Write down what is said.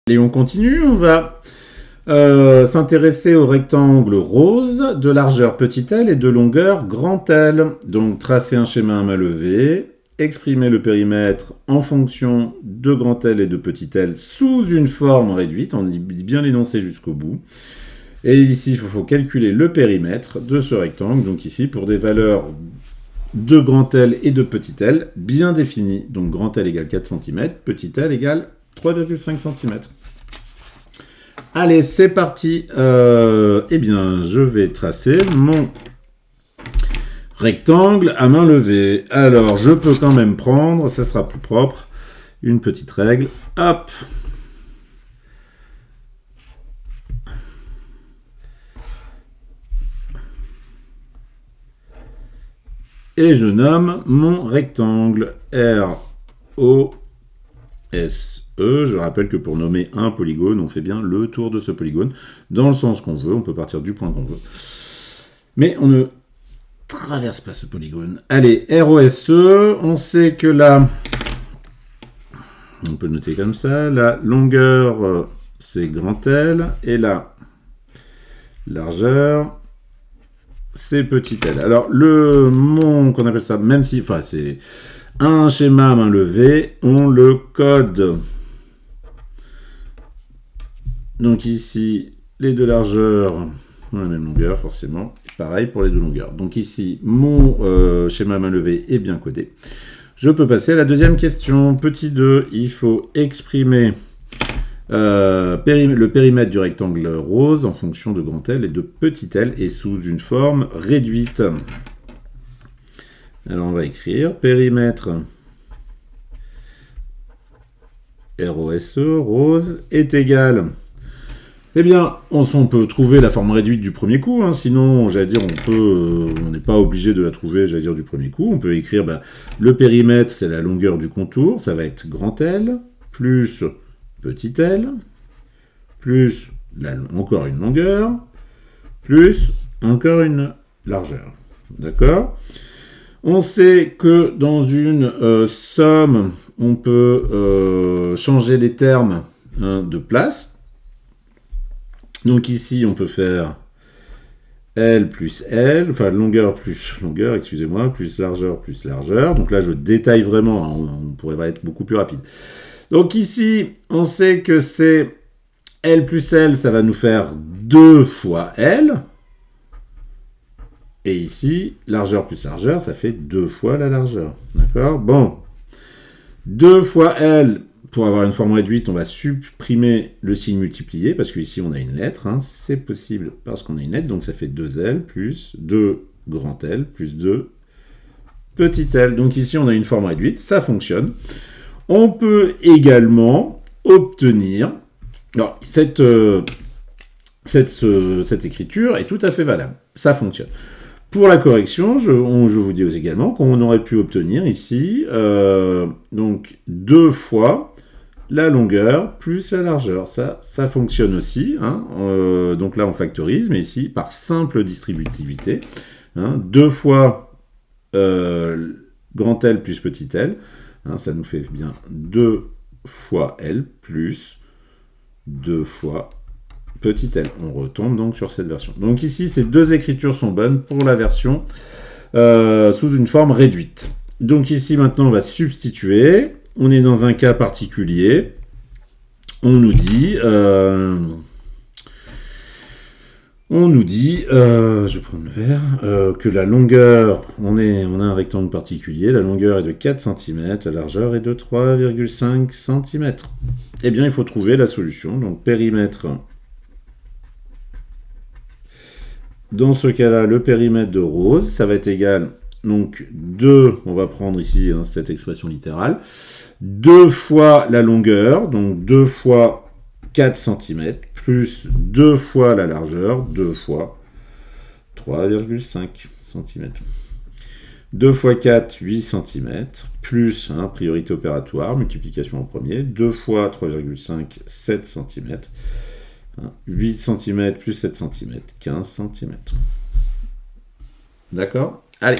Et on continue, on va s'intéresser au rectangle rose de largeur petit l et de longueur grand L. Donc tracer un schéma à main levée, exprimer le périmètre en fonction de grand L et de petit l sous une forme réduite, on dit bien l'énoncer jusqu'au bout. Et ici, il faut calculer le périmètre de ce rectangle, donc ici pour des valeurs de grand L et de petit l bien définies. Donc grand L égale 4 cm, petit l égale 3,5 cm. Allez, c'est parti. Eh bien, je vais tracer mon rectangle à main levée. Alors, je peux quand même prendre, ça sera plus propre, une petite règle. Hop. Et je nomme mon rectangle ROSE. Je rappelle que pour nommer un polygone, on fait bien le tour de ce polygone, dans le sens qu'on veut, on peut partir du point qu'on veut. Mais on ne traverse pas ce polygone. Allez, ROSE, on sait que là, on peut le noter comme ça, la longueur, c'est grand L, et la largeur, c'est petit l. Alors, qu'on appelle ça, même si, enfin, c'est un schéma à main levée, on le code. Donc ici, les deux largeurs ont la même longueur, forcément. Pareil pour les deux longueurs. Donc ici, mon schéma à main levée est bien codé. Je peux passer à la deuxième question. Petit 2, il faut exprimer le périmètre du rectangle rose en fonction de grand L et de petit l et sous une forme réduite. Alors on va écrire périmètre ROSE, rose, est égal. Eh bien, on peut trouver la forme réduite du premier coup, hein, sinon, j'allais dire, on n'est pas obligé de la trouver, j'allais dire, du premier coup. On peut écrire, le périmètre, c'est la longueur du contour, ça va être grand L, plus petit l, plus encore une longueur, plus encore une largeur. D'accord ? On sait que dans une somme, on peut changer les termes de place. Donc ici, on peut faire L plus L, enfin longueur plus longueur, excusez-moi, plus largeur plus largeur. Donc là, je détaille vraiment, hein, on pourrait être beaucoup plus rapide. Donc ici, on sait que c'est L plus L, ça va nous faire 2 fois L. Et ici, largeur plus largeur, ça fait 2 fois la largeur. D'accord ? Bon. 2 fois L, pour avoir une forme réduite, on va supprimer le signe multiplié, parce qu'ici, on a une lettre. Hein, c'est possible parce qu'on a une lettre. Donc, ça fait 2L plus 2 grand L plus 2 petit l. Donc, ici, on a une forme réduite. Ça fonctionne. On peut également obtenir... Alors, cette écriture est tout à fait valable. Ça fonctionne. Pour la correction, je vous dis également qu'on aurait pu obtenir ici donc 2 fois la longueur plus la largeur. Ça fonctionne aussi. Hein, donc là, on factorise, mais ici, par simple distributivité. Hein, 2 fois grand L plus petit l. Hein, ça nous fait bien 2 fois L plus 2 fois petit l. On retombe donc sur cette version. Donc ici, ces deux écritures sont bonnes pour la version sous une forme réduite. Donc ici, maintenant, on va substituer. On est dans un cas particulier. On nous dit... je prends le verre, que la longueur, on a un rectangle particulier, la longueur est de 4 cm, la largeur est de 3,5 cm. Eh bien, il faut trouver la solution. Donc, périmètre... Dans ce cas-là, le périmètre de rose, ça va être égal, donc 2, on va prendre ici cette expression littérale, 2 fois la longueur, donc 2 fois 4 cm, plus 2 fois la largeur, 2 fois 3,5 cm. 2 fois 4, 8 cm, plus, priorité opératoire, multiplication en premier, 2 fois 3,5, 7 cm. 8 cm plus 7 cm, 15 cm. D'accord ? Allez.